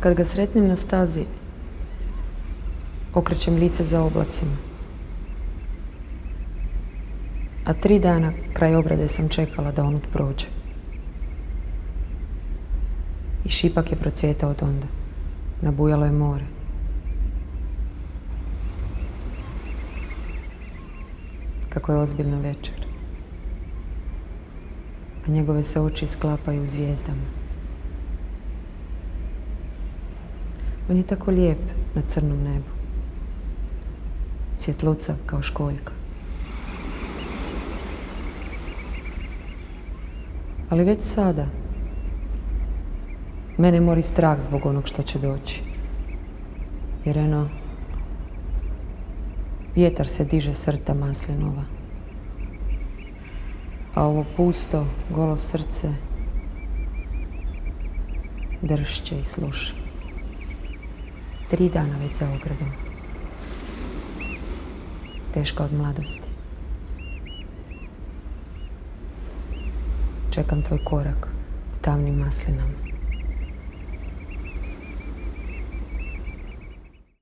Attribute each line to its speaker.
Speaker 1: Kad ga sretnem na stazi, okrećem lice za oblacima. A 3 dana kraj ograde sam čekala da on prođe. I šipak je procvjetao od onda. Nabujalo je more. Kako je ozbiljna večer. A njegove se oči sklapaju u zvijezdama. On je tako lijep na crnom nebu. Svjetlucav kao školjka. Ali već sada mene mori strah zbog onog što će doći. Jer vjetar se diže s rta maslinova. A ovo pusto, golo srce dršće i sluša. 3 dana već za ogradom. Teška od mladosti. Čekam tvoj korak u tamnim maslinama.